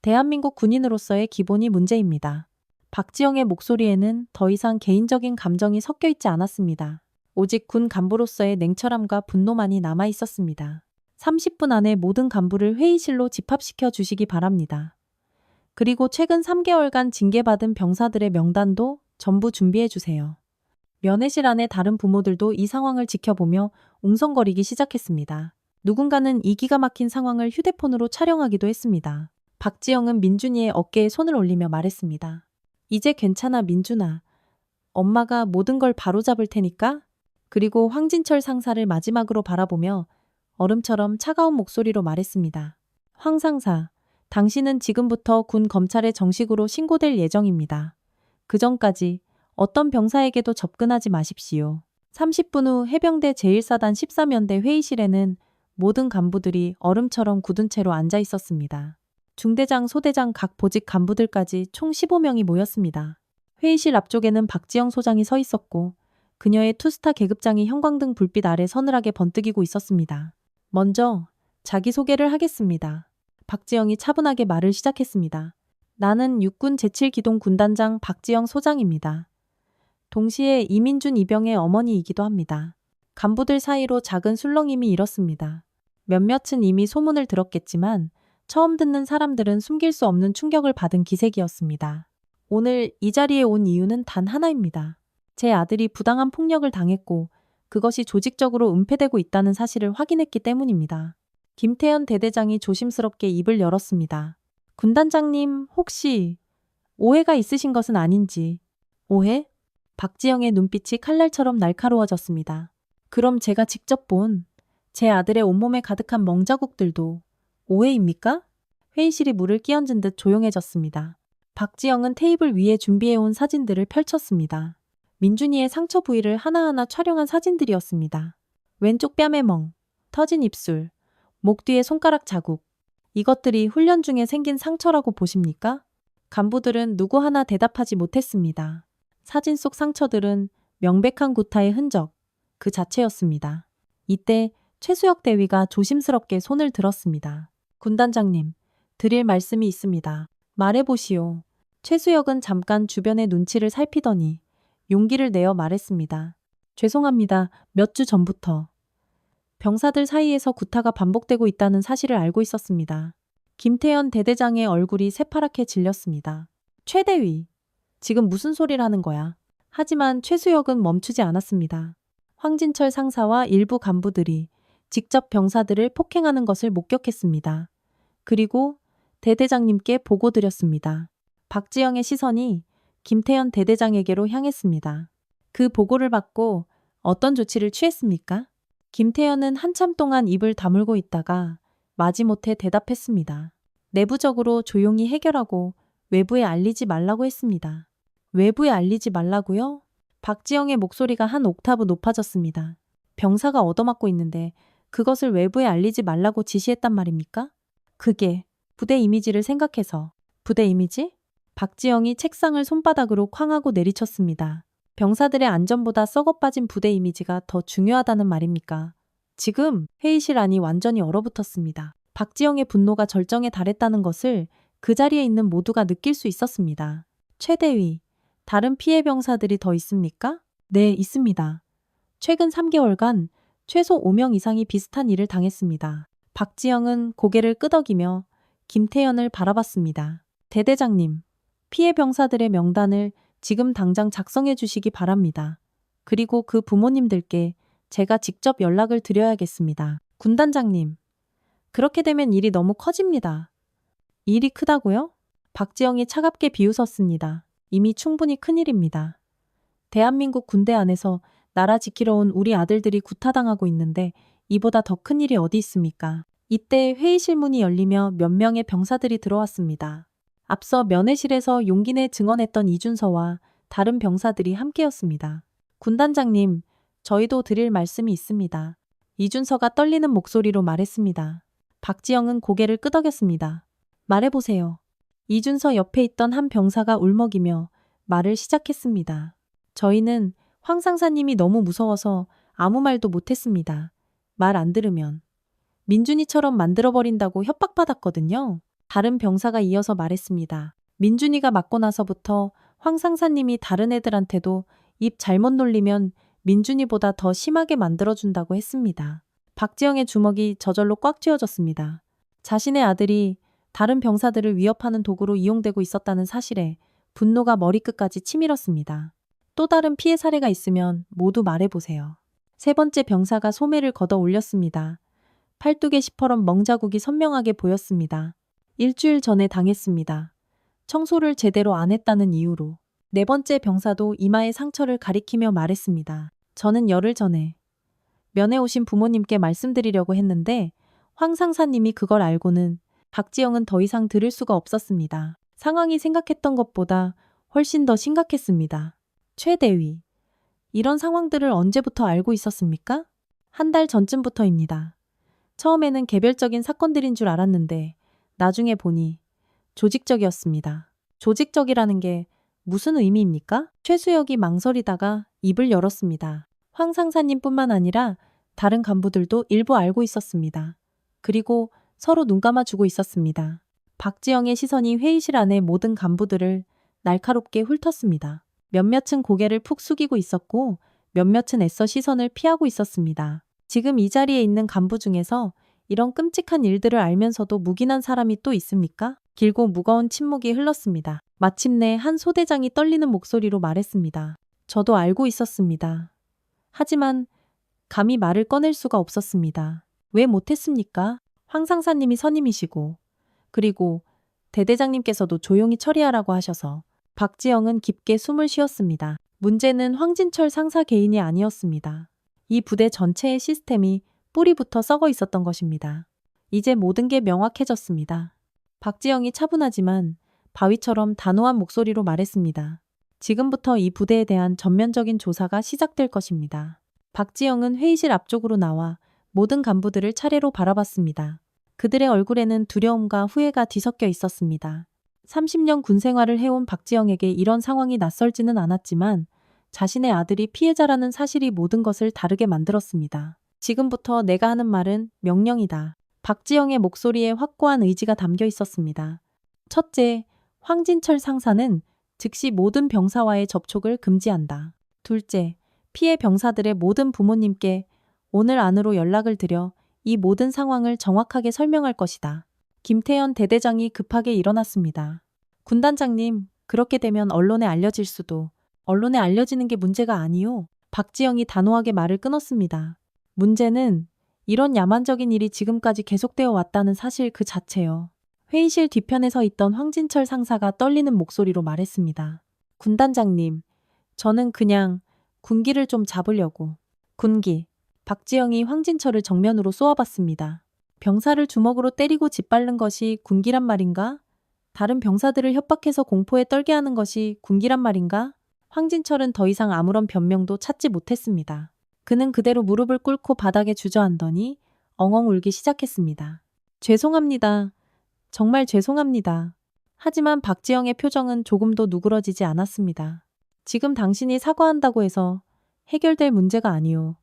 Speaker 1: 대한민국 군인으로서의 기본이 문제입니다. 박지영의 목소리에는 더 이상 개인적인 감정이 섞여 있지 않았습니다. 오직 군 간부로서의 냉철함과 분노만이 남아 있었습니다. 30분 안에 모든 간부를 회의실로 집합시켜 주시기 바랍니다. 그리고 최근 3개월간 징계받은 병사들의 명단도 전부 준비해 주세요. 면회실 안에 다른 부모들도 이 상황을 지켜보며 웅성거리기 시작했습니다. 누군가는 이 기가 막힌 상황을 휴대폰으로 촬영하기도 했습니다. 박지영은 민준이의 어깨에 손을 올리며 말했습니다. 이제 괜찮아 민준아. 엄마가 모든 걸 바로잡을 테니까. 그리고 황진철 상사를 마지막으로 바라보며 얼음처럼 차가운 목소리로 말했습니다. 황 상사, 당신은 지금부터 군 검찰에 정식으로 신고될 예정입니다. 그 전까지 어떤 병사에게도 접근하지 마십시오. 30분 후 해병대 제1사단 13연대 회의실에는 모든 간부들이 얼음처럼 굳은 채로 앉아 있었습니다. 중대장, 소대장, 각 보직 간부들까지 총 15명이 모였습니다. 회의실 앞쪽에는 박지영 소장이 서 있었고 그녀의 투스타 계급장이 형광등 불빛 아래 서늘하게 번뜩이고 있었습니다. 먼저 자기소개를 하겠습니다. 박지영이 차분하게 말을 시작했습니다. 나는 육군 제7기동 군단장 박지영 소장입니다. 동시에 이민준 이병의 어머니이기도 합니다. 간부들 사이로 작은 술렁임이 일었습니다. 몇몇은 이미 소문을 들었겠지만 처음 듣는 사람들은 숨길 수 없는 충격을 받은 기색이었습니다. 오늘 이 자리에 온 이유는 단 하나입니다. 제 아들이 부당한 폭력을 당했고 그것이 조직적으로 은폐되고 있다는 사실을 확인했기 때문입니다. 김태현 대대장이 조심스럽게 입을 열었습니다. 군단장님, 혹시 오해가 있으신 것은 아닌지. 오해? 박지영의 눈빛이 칼날처럼 날카로워졌습니다. 그럼 제가 직접 본 제 아들의 온몸에 가득한 멍자국들도 오해입니까? 회의실이 물을 끼얹은 듯 조용해졌습니다. 박지영은 테이블 위에 준비해온 사진들을 펼쳤습니다. 민준이의 상처 부위를 하나하나 촬영한 사진들이었습니다. 왼쪽 뺨에 멍, 터진 입술, 목 뒤에 손가락 자국. 이것들이 훈련 중에 생긴 상처라고 보십니까? 간부들은 누구 하나 대답하지 못했습니다. 사진 속 상처들은 명백한 구타의 흔적, 그 자체였습니다. 이때 최수혁 대위가 조심스럽게 손을 들었습니다. 군단장님, 드릴 말씀이 있습니다. 말해보시오. 최수혁은 잠깐 주변의 눈치를 살피더니 용기를 내어 말했습니다. 죄송합니다. 몇 주 전부터 병사들 사이에서 구타가 반복되고 있다는 사실을 알고 있었습니다. 김태현 대대장의 얼굴이 새파랗게 질렸습니다. 최대위, 지금 무슨 소리를 하는 거야? 하지만 최수혁은 멈추지 않았습니다. 황진철 상사와 일부 간부들이 직접 병사들을 폭행하는 것을 목격했습니다. 그리고 대대장님께 보고드렸습니다. 박지영의 시선이 김태현 대대장에게로 향했습니다. 그 보고를 받고 어떤 조치를 취했습니까? 김태현은 한참 동안 입을 다물고 있다가 마지못해 대답했습니다. 내부적으로 조용히 해결하고 외부에 알리지 말라고 했습니다. 외부에 알리지 말라고요? 박지영의 목소리가 한 옥타브 높아졌습니다. 병사가 얻어맞고 있는데 그것을 외부에 알리지 말라고 지시했단 말입니까? 그게 부대 이미지를 생각해서. 부대 이미지? 박지영이 책상을 손바닥으로 쾅 하고 내리쳤습니다. 병사들의 안전보다 썩어빠진 부대 이미지가 더 중요하다는 말입니까? 지금 회의실 안이 완전히 얼어붙었습니다. 박지영의 분노가 절정에 달했다는 것을 그 자리에 있는 모두가 느낄 수 있었습니다. 최대위, 다른 피해 병사들이 더 있습니까? 네, 있습니다. 최근 3개월간 최소 5명 이상이 비슷한 일을 당했습니다. 박지영은 고개를 끄덕이며 김태현을 바라봤습니다. 대대장님, 피해 병사들의 명단을 지금 당장 작성해 주시기 바랍니다. 그리고 그 부모님들께 제가 직접 연락을 드려야겠습니다. 군단장님, 그렇게 되면 일이 너무 커집니다. 일이 크다고요? 박지영이 차갑게 비웃었습니다. 이미 충분히 큰일입니다. 대한민국 군대 안에서 나라 지키러 온 우리 아들들이 구타당하고 있는데 이보다 더 큰 일이 어디 있습니까? 이때 회의실 문이 열리며 몇 명의 병사들이 들어왔습니다. 앞서 면회실에서 용기 내 증언했던 이준서와 다른 병사들이 함께였습니다. 군단장님, 저희도 드릴 말씀이 있습니다. 이준서가 떨리는 목소리로 말했습니다. 박지영은 고개를 끄덕였습니다. 말해보세요. 이준서 옆에 있던 한 병사가 울먹이며 말을 시작했습니다. 저희는 황 상사님이 너무 무서워서 아무 말도 못했습니다. 말 안 들으면 민준이처럼 만들어버린다고 협박받았거든요. 다른 병사가 이어서 말했습니다. 민준이가 맞고 나서부터 황 상사님이 다른 애들한테도 입 잘못 놀리면 민준이보다 더 심하게 만들어준다고 했습니다. 박지영의 주먹이 저절로 꽉 쥐어졌습니다. 자신의 아들이 다른 병사들을 위협하는 도구로 이용되고 있었다는 사실에 분노가 머리끝까지 치밀었습니다. 또 다른 피해 사례가 있으면 모두 말해보세요. 세 번째 병사가 소매를 걷어 올렸습니다. 팔뚝에 시퍼런 멍자국이 선명하게 보였습니다. 일주일 전에 당했습니다. 청소를 제대로 안 했다는 이유로. 네 번째 병사도 이마에 상처를 가리키며 말했습니다. 저는 열흘 전에 면회 오신 부모님께 말씀드리려고 했는데 황 상사님이 그걸 알고는 박지영은 더 이상 들을 수가 없었습니다. 상황이 생각했던 것보다 훨씬 더 심각했습니다. 최대위, 이런 상황들을 언제부터 알고 있었습니까? 한 달 전쯤부터입니다. 처음에는 개별적인 사건들인 줄 알았는데 나중에 보니 조직적이었습니다. 조직적이라는 게 무슨 의미입니까? 최수혁이 망설이다가 입을 열었습니다. 황 상사님뿐만 아니라 다른 간부들도 일부 알고 있었습니다. 그리고 서로 눈 감아주고 있었습니다. 박지영의 시선이 회의실 안의 모든 간부들을 날카롭게 훑었습니다. 몇몇은 고개를 푹 숙이고 있었고 몇몇은 애써 시선을 피하고 있었습니다. 지금 이 자리에 있는 간부 중에서 이런 끔찍한 일들을 알면서도 묵인한 사람이 또 있습니까? 길고 무거운 침묵이 흘렀습니다. 마침내 한 소대장이 떨리는 목소리로 말했습니다. 저도 알고 있었습니다. 하지만 감히 말을 꺼낼 수가 없었습니다. 왜 못했습니까? 황 상사님이 선임이시고 그리고 대대장님께서도 조용히 처리하라고 하셔서. 박지영은 깊게 숨을 쉬었습니다. 문제는 황진철 상사 개인이 아니었습니다. 이 부대 전체의 시스템이 뿌리부터 썩어 있었던 것입니다. 이제 모든 게 명확해졌습니다. 박지영이 차분하지만 바위처럼 단호한 목소리로 말했습니다. 지금부터 이 부대에 대한 전면적인 조사가 시작될 것입니다. 박지영은 회의실 앞쪽으로 나와 모든 간부들을 차례로 바라봤습니다. 그들의 얼굴에는 두려움과 후회가 뒤섞여 있었습니다. 30년 군 생활을 해온 박지영에게 이런 상황이 낯설지는 않았지만 자신의 아들이 피해자라는 사실이 모든 것을 다르게 만들었습니다. 지금부터 내가 하는 말은 명령이다. 박지영의 목소리에 확고한 의지가 담겨 있었습니다. 첫째, 황진철 상사는 즉시 모든 병사와의 접촉을 금지한다. 둘째, 피해 병사들의 모든 부모님께 오늘 안으로 연락을 드려 이 모든 상황을 정확하게 설명할 것이다. 김태현 대대장이 급하게 일어났습니다. 군단장님, 그렇게 되면 언론에 알려질 수도. 언론에 알려지는 게 문제가 아니요. 박지영이 단호하게 말을 끊었습니다. 문제는 이런 야만적인 일이 지금까지 계속되어 왔다는 사실 그 자체요. 회의실 뒤편에 서 있던 황진철 상사가 떨리는 목소리로 말했습니다. 군단장님, 저는 그냥 군기를 좀 잡으려고. 군기. 박지영이 황진철을 정면으로 쏘아봤습니다. 병사를 주먹으로 때리고 짓밟는 것이 군기란 말인가? 다른 병사들을 협박해서 공포에 떨게 하는 것이 군기란 말인가? 황진철은 더 이상 아무런 변명도 찾지 못했습니다. 그는 그대로 무릎을 꿇고 바닥에 주저앉더니 엉엉 울기 시작했습니다. 죄송합니다. 정말 죄송합니다. 하지만 박지영의 표정은 조금도 누그러지지 않았습니다. 지금 당신이 사과한다고 해서 해결될 문제가 아니오.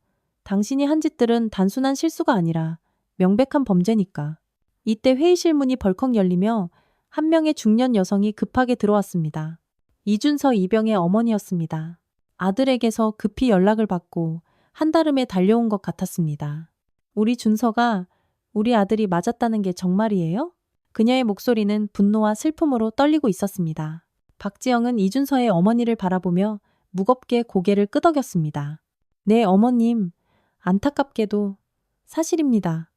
Speaker 1: 당신이 한 짓들은 단순한 실수가 아니라 명백한 범죄니까. 이때 회의실 문이 벌컥 열리며 한 명의 중년 여성이 급하게 들어왔습니다. 이준서 이병의 어머니였습니다. 아들에게서 급히 연락을 받고 한달음에 달려온 것 같았습니다. 우리 준서가 우리 아들이 맞았다는 게 정말이에요? 그녀의 목소리는 분노와 슬픔으로 떨리고 있었습니다. 박지영은 이준서의 어머니를 바라보며 무겁게 고개를 끄덕였습니다. 네, 어머님. 안타깝게도 사실입니다.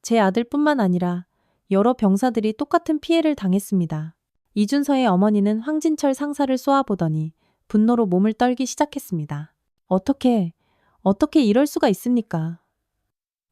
Speaker 1: 제 아들뿐만 아니라 여러 병사들이 똑같은 피해를 당했습니다. 이준서의 어머니는 황진철 상사를 쏘아보더니 분노로 몸을 떨기 시작했습니다. 어떻게 이럴 수가 있습니까?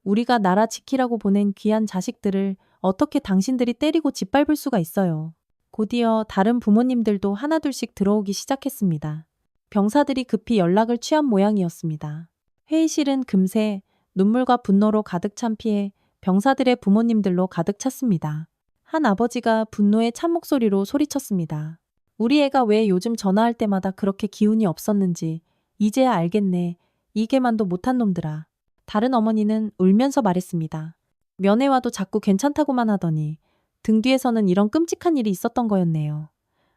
Speaker 1: 우리가 나라 지키라고 보낸 귀한 자식들을 어떻게 당신들이 때리고 짓밟을 수가 있어요. 곧이어 다른 부모님들도 하나둘씩 들어오기 시작했습니다. 병사들이 급히 연락을 취한 모양이었습니다. 회의실은 금세 눈물과 분노로 가득 찬 피해 병사들의 부모님들로 가득 찼습니다. 한 아버지가 분노의 찬 목소리로 소리쳤습니다. 우리 애가 왜 요즘 전화할 때마다 그렇게 기운이 없었는지 이제야 알겠네. 이게만도 못한 놈들아. 다른 어머니는 울면서 말했습니다. 면회 와도 자꾸 괜찮다고만 하더니 등 뒤에서는 이런 끔찍한 일이 있었던 거였네요.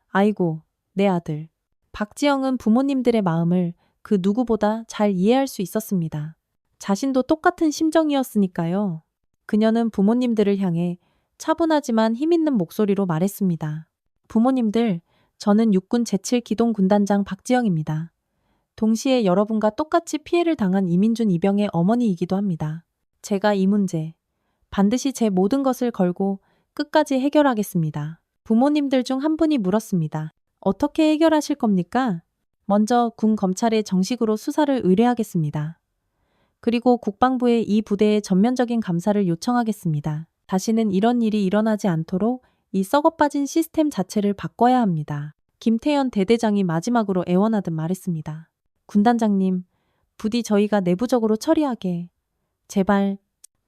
Speaker 1: 아이고, 내 아들. 박지영은 부모님들의 마음을 그 누구보다 잘 이해할 수 있었습니다. 자신도 똑같은 심정이었으니까요. 그녀는 부모님들을 향해 차분하지만 힘있는 목소리로 말했습니다. 부모님들, 저는 육군 제7기동 군단장 박지영입니다. 동시에 여러분과 똑같이 피해를 당한 이민준 이병의 어머니이기도 합니다. 제가 이 문제 반드시 제 모든 것을 걸고 끝까지 해결하겠습니다. 부모님들 중 한 분이 물었습니다. 어떻게 해결하실 겁니까? 먼저 군 검찰에 정식으로 수사를 의뢰하겠습니다. 그리고 국방부에 이 부대의 전면적인 감사를 요청하겠습니다. 다시는 이런 일이 일어나지 않도록 이 썩어빠진 시스템 자체를 바꿔야 합니다. 김태현 대대장이 마지막으로 애원하듯 말했습니다. 군단장님, 부디 저희가 내부적으로 처리하게. 제발,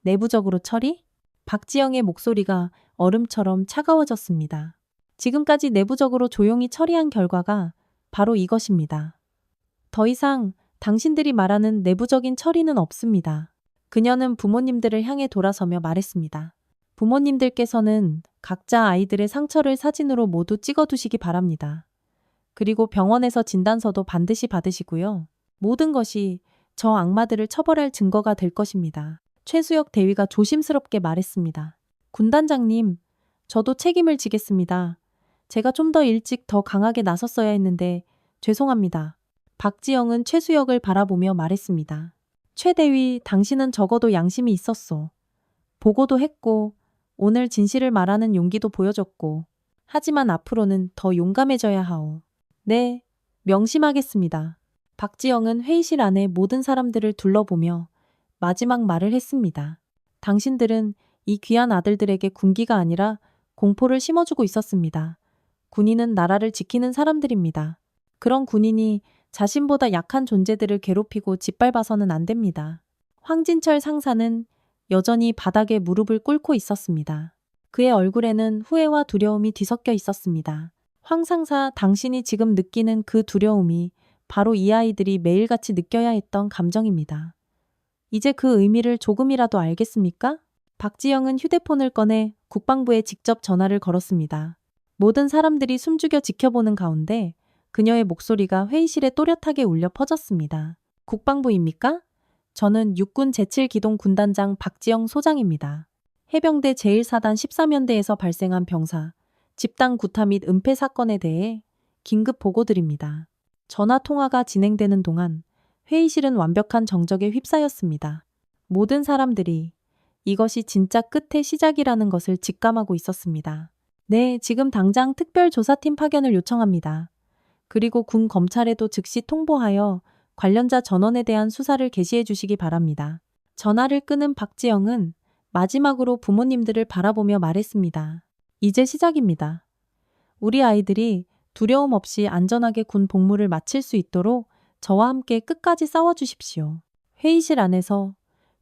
Speaker 1: 내부적으로 처리? 박지영의 목소리가 얼음처럼 차가워졌습니다. 지금까지 내부적으로 조용히 처리한 결과가 바로 이것입니다. 더 이상 당신들이 말하는 내부적인 처리는 없습니다. 그녀는 부모님들을 향해 돌아서며 말했습니다. 부모님들께서는 각자 아이들의 상처를 사진으로 모두 찍어두시기 바랍니다. 그리고 병원에서 진단서도 반드시 받으시고요. 모든 것이 저 악마들을 처벌할 증거가 될 것입니다. 최수혁 대위가 조심스럽게 말했습니다. 군단장님, 저도 책임을 지겠습니다. 제가 좀 더 일찍 더 강하게 나섰어야 했는데 죄송합니다. 박지영은 최수혁을 바라보며 말했습니다. 최 대위, 당신은 적어도 양심이 있었소. 보고도 했고 오늘 진실을 말하는 용기도 보여줬고 하지만 앞으로는 더 용감해져야 하오. 네, 명심하겠습니다. 박지영은 회의실 안에 모든 사람들을 둘러보며 마지막 말을 했습니다. 당신들은 이 귀한 아들들에게 군기가 아니라 공포를 심어주고 있었습니다. 군인은 나라를 지키는 사람들입니다. 그런 군인이 자신보다 약한 존재들을 괴롭히고 짓밟아서는 안 됩니다. 황진철 상사는 여전히 바닥에 무릎을 꿇고 있었습니다. 그의 얼굴에는 후회와 두려움이 뒤섞여 있었습니다. 황 상사, 당신이 지금 느끼는 그 두려움이 바로 이 아이들이 매일같이 느껴야 했던 감정입니다. 이제 그 의미를 조금이라도 알겠습니까? 박지영은 휴대폰을 꺼내 국방부에 직접 전화를 걸었습니다. 모든 사람들이 숨죽여 지켜보는 가운데 그녀의 목소리가 회의실에 또렷하게 울려 퍼졌습니다. 국방부입니까? 저는 육군 제7기동 군단장 박지영 소장입니다. 해병대 제1사단 13연대에서 발생한 병사, 집단 구타 및 은폐 사건에 대해 긴급 보고드립니다. 전화 통화가 진행되는 동안 회의실은 완벽한 정적에 휩싸였습니다. 모든 사람들이 이것이 진짜 끝의 시작이라는 것을 직감하고 있었습니다. 네, 지금 당장 특별조사팀 파견을 요청합니다. 그리고 군 검찰에도 즉시 통보하여 관련자 전원에 대한 수사를 개시해 주시기 바랍니다. 전화를 끊은 박지영은 마지막으로 부모님들을 바라보며 말했습니다. 이제 시작입니다. 우리 아이들이 두려움 없이 안전하게 군 복무를 마칠 수 있도록 저와 함께 끝까지 싸워주십시오. 회의실 안에서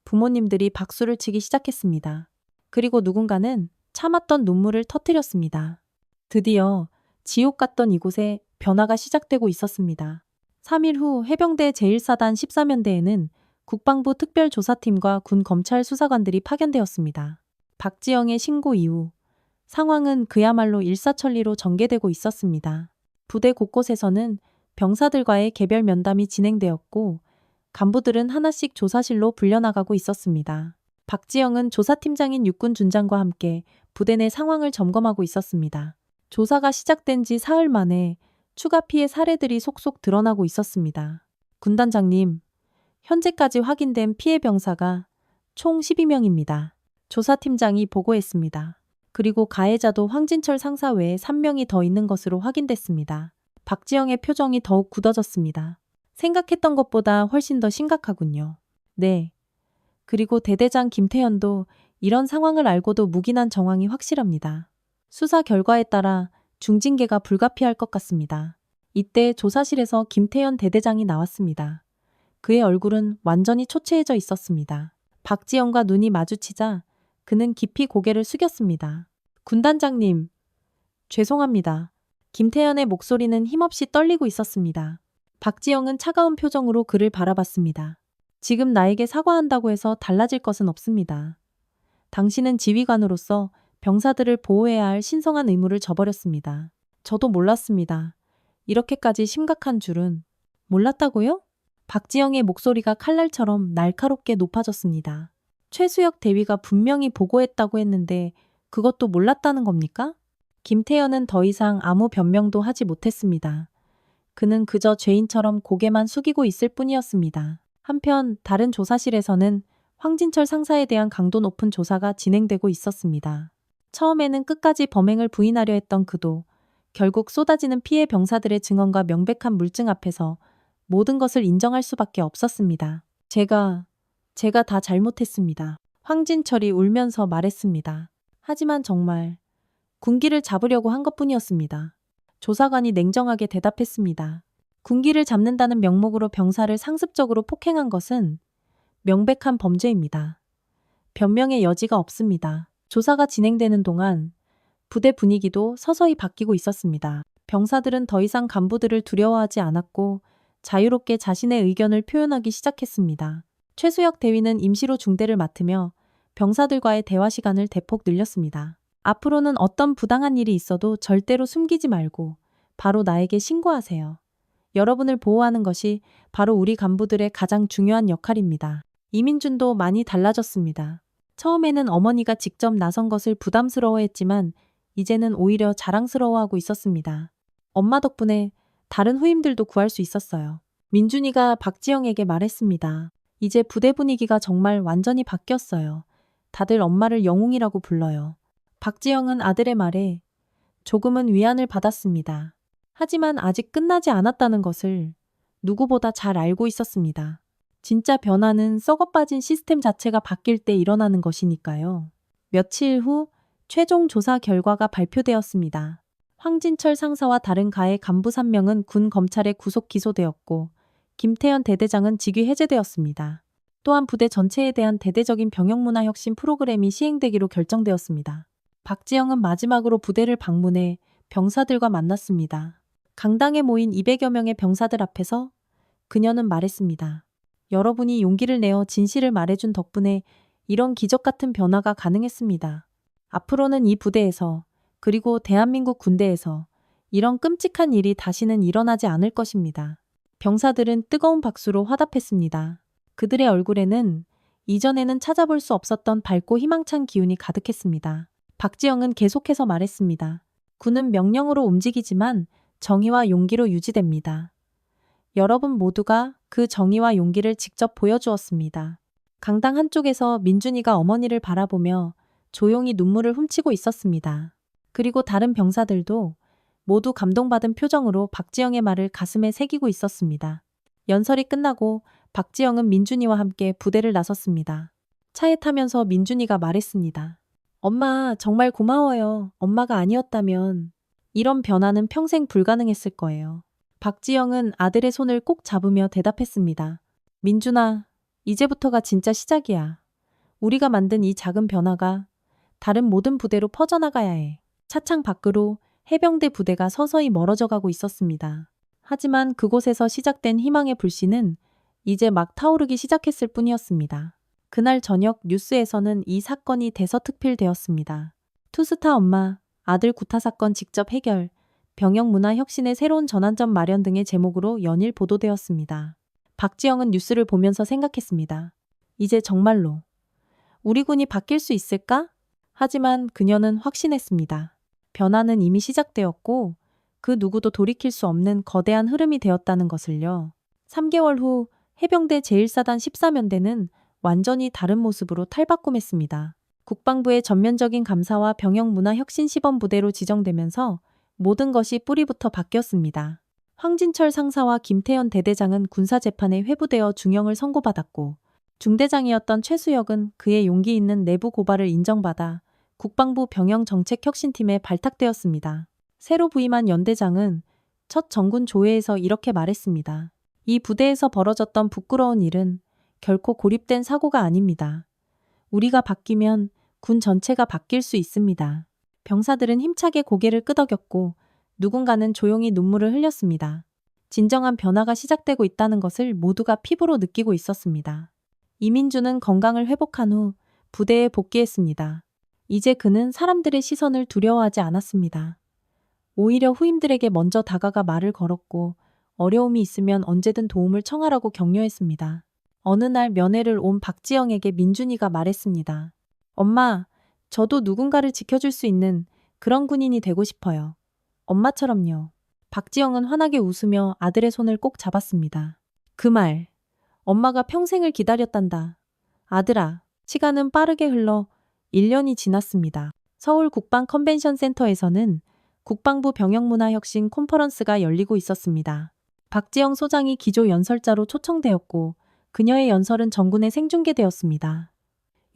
Speaker 1: 부모님들이 박수를 치기 시작했습니다. 그리고 누군가는 참았던 눈물을 터뜨렸습니다. 드디어 지옥 같던 이곳에 변화가 시작되고 있었습니다. 3일 후 해병대 제1사단 13연대에는 국방부 특별조사팀과 군 검찰 수사관들이 파견되었습니다. 박지영의 신고 이후 상황은 그야말로 일사천리로 전개되고 있었습니다. 부대 곳곳에서는 병사들과의 개별 면담이 진행되었고 간부들은 하나씩 조사실로 불려나가고 있었습니다. 박지영은 조사팀장인 육군 준장과 함께 부대 내 상황을 점검하고 있었습니다. 조사가 시작된 지 사흘 만에 추가 피해 사례들이 속속 드러나고 있었습니다. 군단장님, 현재까지 확인된 피해 병사가 총 12명입니다. 조사팀장이 보고했습니다. 그리고 가해자도 황진철 상사 외에 3명이 더 있는 것으로 확인됐습니다. 박지영의 표정이 더욱 굳어졌습니다. 생각했던 것보다 훨씬 더 심각하군요. 네. 그리고 대대장 김태현도 이런 상황을 알고도 묵인한 정황이 확실합니다. 수사 결과에 따라 중징계가 불가피할 것 같습니다. 이때 조사실에서 김태현 대대장이 나왔습니다. 그의 얼굴은 완전히 초췌해져 있었습니다. 박지영과 눈이 마주치자 그는 깊이 고개를 숙였습니다. 군단장님, 죄송합니다. 김태현의 목소리는 힘없이 떨리고 있었습니다. 박지영은 차가운 표정으로 그를 바라봤습니다. 지금 나에게 사과한다고 해서 달라질 것은 없습니다. 당신은 지휘관으로서 병사들을 보호해야 할 신성한 의무를 저버렸습니다. 저도 몰랐습니다. 이렇게까지 심각한 줄은. 몰랐다고요? 박지영의 목소리가 칼날처럼 날카롭게 높아졌습니다. 최수혁 대위가 분명히 보고했다고 했는데 그것도 몰랐다는 겁니까? 김태현은 더 이상 아무 변명도 하지 못했습니다. 그는 그저 죄인처럼 고개만 숙이고 있을 뿐이었습니다. 한편 다른 조사실에서는 황진철 상사에 대한 강도 높은 조사가 진행되고 있었습니다. 처음에는 끝까지 범행을 부인하려 했던 그도 결국 쏟아지는 피해 병사들의 증언과 명백한 물증 앞에서 모든 것을 인정할 수밖에 없었습니다. 제가 다 잘못했습니다. 황진철이 울면서 말했습니다. 하지만 정말 군기를 잡으려고 한 것뿐이었습니다. 조사관이 냉정하게 대답했습니다. 군기를 잡는다는 명목으로 병사를 상습적으로 폭행한 것은 명백한 범죄입니다. 변명의 여지가 없습니다. 조사가 진행되는 동안 부대 분위기도 서서히 바뀌고 있었습니다. 병사들은 더 이상 간부들을 두려워하지 않았고 자유롭게 자신의 의견을 표현하기 시작했습니다. 최수혁 대위는 임시로 중대를 맡으며 병사들과의 대화 시간을 대폭 늘렸습니다. 앞으로는 어떤 부당한 일이 있어도 절대로 숨기지 말고 바로 나에게 신고하세요. 여러분을 보호하는 것이 바로 우리 간부들의 가장 중요한 역할입니다. 이민준도 많이 달라졌습니다. 처음에는 어머니가 직접 나선 것을 부담스러워했지만 이제는 오히려 자랑스러워하고 있었습니다. 엄마 덕분에 다른 후임들도 구할 수 있었어요. 민준이가 박지영에게 말했습니다. 이제 부대 분위기가 정말 완전히 바뀌었어요. 다들 엄마를 영웅이라고 불러요. 박지영은 아들의 말에 조금은 위안을 받았습니다. 하지만 아직 끝나지 않았다는 것을 누구보다 잘 알고 있었습니다. 진짜 변화는 썩어빠진 시스템 자체가 바뀔 때 일어나는 것이니까요. 며칠 후 최종 조사 결과가 발표되었습니다. 황진철 상사와 다른 가해 간부 3명은 군 검찰에 구속 기소되었고 김태현 대대장은 직위 해제되었습니다. 또한 부대 전체에 대한 대대적인 병영문화 혁신 프로그램이 시행되기로 결정되었습니다. 박지영은 마지막으로 부대를 방문해 병사들과 만났습니다. 강당에 모인 200여 명의 병사들 앞에서 그녀는 말했습니다. 여러분이 용기를 내어 진실을 말해준 덕분에 이런 기적 같은 변화가 가능했습니다. 앞으로는 이 부대에서 그리고 대한민국 군대에서 이런 끔찍한 일이 다시는 일어나지 않을 것입니다. 병사들은 뜨거운 박수로 화답했습니다. 그들의 얼굴에는 이전에는 찾아볼 수 없었던 밝고 희망찬 기운이 가득했습니다. 박지영은 계속해서 말했습니다. 군은 명령으로 움직이지만 정의와 용기로 유지됩니다. 여러분 모두가 그 정의와 용기를 직접 보여주었습니다. 강당 한쪽에서 민준이가 어머니를 바라보며 조용히 눈물을 훔치고 있었습니다. 그리고 다른 병사들도 모두 감동받은 표정으로 박지영의 말을 가슴에 새기고 있었습니다. 연설이 끝나고 박지영은 민준이와 함께 부대를 나섰습니다. 차에 타면서 민준이가 말했습니다. 엄마, 정말 고마워요. 엄마가 아니었다면 이런 변화는 평생 불가능했을 거예요. 박지영은 아들의 손을 꼭 잡으며 대답했습니다. 민준아, 이제부터가 진짜 시작이야. 우리가 만든 이 작은 변화가 다른 모든 부대로 퍼져나가야 해. 차창 밖으로 해병대 부대가 서서히 멀어져 가고 있었습니다. 하지만 그곳에서 시작된 희망의 불씨는 이제 막 타오르기 시작했을 뿐이었습니다. 그날 저녁 뉴스에서는 이 사건이 대서특필되었습니다. 투스타 엄마, 아들 구타 사건 직접 해결, 병역 문화 혁신의 새로운 전환점 마련 등의 제목으로 연일 보도되었습니다. 박지영은 뉴스를 보면서 생각했습니다. 이제 정말로 우리 군이 바뀔 수 있을까? 하지만 그녀는 확신했습니다. 변화는 이미 시작되었고 그 누구도 돌이킬 수 없는 거대한 흐름이 되었다는 것을요. 3개월 후 해병대 제1사단 13연대는 완전히 다른 모습으로 탈바꿈했습니다. 국방부의 전면적인 감사와 병역 문화 혁신 시범 부대로 지정되면서 모든 것이 뿌리부터 바뀌었습니다. 황진철 상사와 김태현 대대장은 군사재판에 회부되어 중형을 선고받았고 중대장이었던 최수혁은 그의 용기 있는 내부 고발을 인정받아 국방부 병영정책혁신팀에 발탁되었습니다. 새로 부임한 연대장은 첫 정군 조회에서 이렇게 말했습니다. 이 부대에서 벌어졌던 부끄러운 일은 결코 고립된 사고가 아닙니다. 우리가 바뀌면 군 전체가 바뀔 수 있습니다. 병사들은 힘차게 고개를 끄덕였고 누군가는 조용히 눈물을 흘렸습니다. 진정한 변화가 시작되고 있다는 것을 모두가 피부로 느끼고 있었습니다. 이민주는 건강을 회복한 후 부대에 복귀했습니다. 이제 그는 사람들의 시선을 두려워하지 않았습니다. 오히려 후임들에게 먼저 다가가 말을 걸었고 어려움이 있으면 언제든 도움을 청하라고 격려했습니다. 어느 날 면회를 온 박지영에게 민준이가 말했습니다. 엄마, 저도 누군가를 지켜줄 수 있는 그런 군인이 되고 싶어요. 엄마처럼요. 박지영은 환하게 웃으며 아들의 손을 꼭 잡았습니다. 그 말, 엄마가 평생을 기다렸단다. 아들아, 시간은 빠르게 흘러 1년이 지났습니다. 서울 국방 컨벤션 센터에서는 국방부 병역문화혁신 콘퍼런스가 열리고 있었습니다. 박지영 소장이 기조 연설자로 초청되었고 그녀의 연설은 전군에 생중계되었습니다.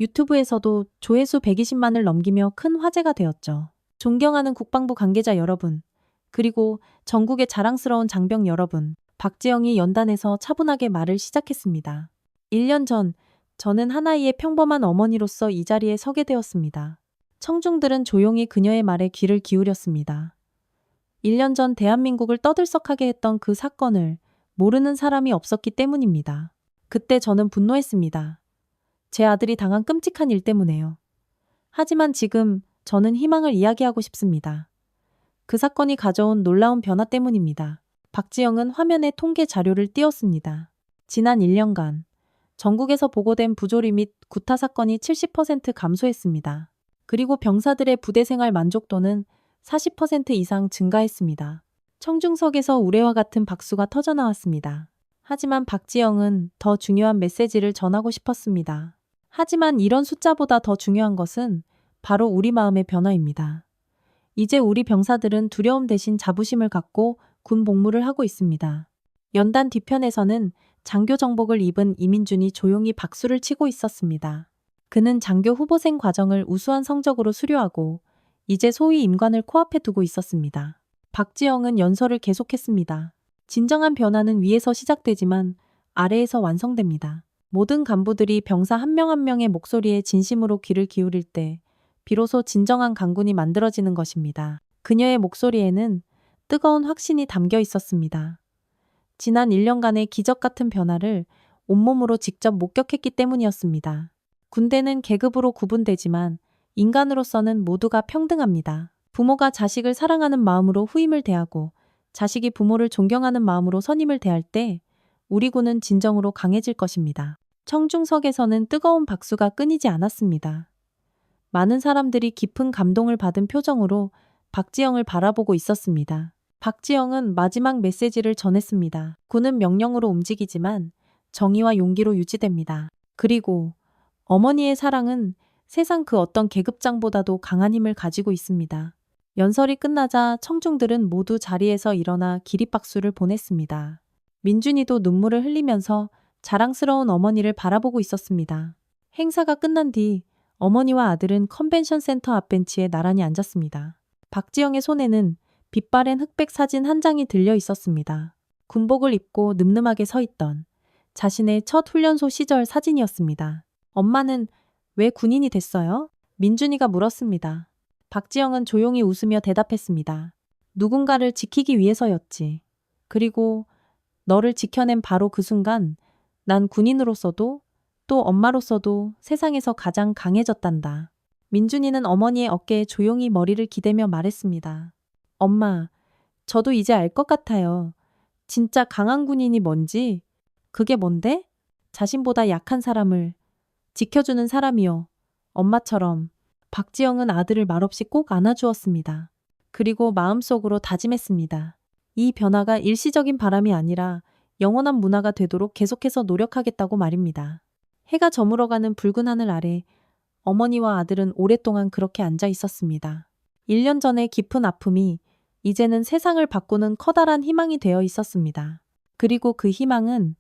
Speaker 1: 유튜브에서도 조회수 120만을 넘기며 큰 화제가 되었죠. 존경하는 국방부 관계자 여러분, 그리고 전국의 자랑스러운 장병 여러분, 박지영이 연단에서 차분하게 말을 시작했습니다. 1년 전 저는 하나의 평범한 어머니로서 이 자리에 서게 되었습니다. 청중들은 조용히 그녀의 말에 귀를 기울였습니다. 1년 전 대한민국을 떠들썩하게 했던 그 사건을 모르는 사람이 없었기 때문입니다. 그때 저는 분노했습니다. 제 아들이 당한 끔찍한 일 때문에요. 하지만 지금 저는 희망을 이야기하고 싶습니다. 그 사건이 가져온 놀라운 변화 때문입니다. 박지영은 화면에 통계 자료를 띄웠습니다. 지난 1년간 전국에서 보고된 부조리 및 구타 사건이 70% 감소했습니다. 그리고 병사들의 부대 생활 만족도는 40% 이상 증가했습니다. 청중석에서 우레와 같은 박수가 터져나왔습니다. 하지만 박지영은 더 중요한 메시지를 전하고 싶었습니다. 하지만 이런 숫자보다 더 중요한 것은 바로 우리 마음의 변화입니다. 이제 우리 병사들은 두려움 대신 자부심을 갖고 군 복무를 하고 있습니다. 연단 뒤편에서는 장교 정복을 입은 이민준이 조용히 박수를 치고 있었습니다. 그는 장교 후보생 과정을 우수한 성적으로 수료하고 이제 소위 임관을 코앞에 두고 있었습니다. 박지영은 연설을 계속했습니다. 진정한 변화는 위에서 시작되지만 아래에서 완성됩니다. 모든 간부들이 병사 한 명 한 명의 목소리에 진심으로 귀를 기울일 때 비로소 진정한 강군이 만들어지는 것입니다. 그녀의 목소리에는 뜨거운 확신이 담겨 있었습니다. 지난 1년간의 기적 같은 변화를 온몸으로 직접 목격했기 때문이었습니다. 군대는 계급으로 구분되지만 인간으로서는 모두가 평등합니다. 부모가 자식을 사랑하는 마음으로 후임을 대하고 자식이 부모를 존경하는 마음으로 선임을 대할 때 우리 군은 진정으로 강해질 것입니다. 청중석에서는 뜨거운 박수가 끊이지 않았습니다. 많은 사람들이 깊은 감동을 받은 표정으로 박지영을 바라보고 있었습니다. 박지영은 마지막 메시지를 전했습니다. 군은 명령으로 움직이지만 정의와 용기로 유지됩니다. 그리고 어머니의 사랑은 세상 그 어떤 계급장보다도 강한 힘을 가지고 있습니다. 연설이 끝나자 청중들은 모두 자리에서 일어나 기립박수를 보냈습니다. 민준이도 눈물을 흘리면서 자랑스러운 어머니를 바라보고 있었습니다. 행사가 끝난 뒤 어머니와 아들은 컨벤션 센터 앞 벤치에 나란히 앉았습니다. 박지영의 손에는 빛바랜 흑백 사진 한 장이 들려 있었습니다. 군복을 입고 늠름하게 서 있던 자신의 첫 훈련소 시절 사진이었습니다. 엄마는 왜 군인이 됐어요? 민준이가 물었습니다. 박지영은 조용히 웃으며 대답했습니다. 누군가를 지키기 위해서였지. 그리고 너를 지켜낸 바로 그 순간 난 군인으로서도 또 엄마로서도 세상에서 가장 강해졌단다. 민준이는 어머니의 어깨에 조용히 머리를 기대며 말했습니다. 엄마, 저도 이제 알 것 같아요. 진짜 강한 군인이 뭔지. 그게 뭔데? 자신보다 약한 사람을 지켜주는 사람이요. 엄마처럼. 박지영은 아들을 말없이 꼭 안아주었습니다. 그리고 마음속으로 다짐했습니다. 이 변화가 일시적인 바람이 아니라 영원한 문화가 되도록 계속해서 노력하겠다고 말입니다. 해가 저물어가는 붉은 하늘 아래 어머니와 아들은 오랫동안 그렇게 앉아 있었습니다. 1년 전의 깊은 아픔이 이제는 세상을 바꾸는 커다란 희망이 되어 있었습니다. 그리고 그 희망은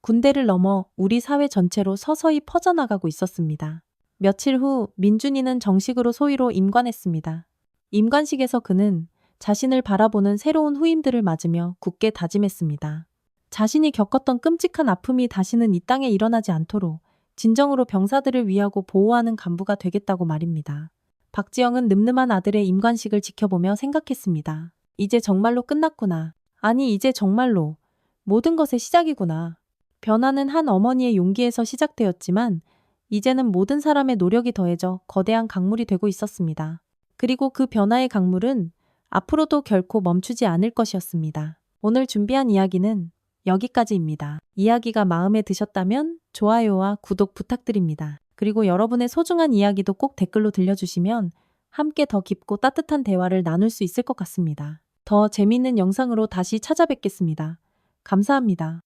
Speaker 1: 군대를 넘어 우리 사회 전체로 서서히 퍼져나가고 있었습니다. 며칠 후 민준이는 정식으로 소위로 임관했습니다. 임관식에서 그는 자신을 바라보는 새로운 후임들을 맞으며 굳게 다짐했습니다. 자신이 겪었던 끔찍한 아픔이 다시는 이 땅에 일어나지 않도록 진정으로 병사들을 위하고 보호하는 간부가 되겠다고 말입니다. 박지영은 늠름한 아들의 임관식을 지켜보며 생각했습니다. 이제 정말로 끝났구나. 아니, 이제 정말로 모든 것의 시작이구나. 변화는 한 어머니의 용기에서 시작되었지만 이제는 모든 사람의 노력이 더해져 거대한 강물이 되고 있었습니다. 그리고 그 변화의 강물은 앞으로도 결코 멈추지 않을 것이었습니다. 오늘 준비한 이야기는 여기까지입니다. 이야기가 마음에 드셨다면 좋아요와 구독 부탁드립니다. 그리고 여러분의 소중한 이야기도 꼭 댓글로 들려주시면 함께 더 깊고 따뜻한 대화를 나눌 수 있을 것 같습니다. 더 재미있는 영상으로 다시 찾아뵙겠습니다. 감사합니다.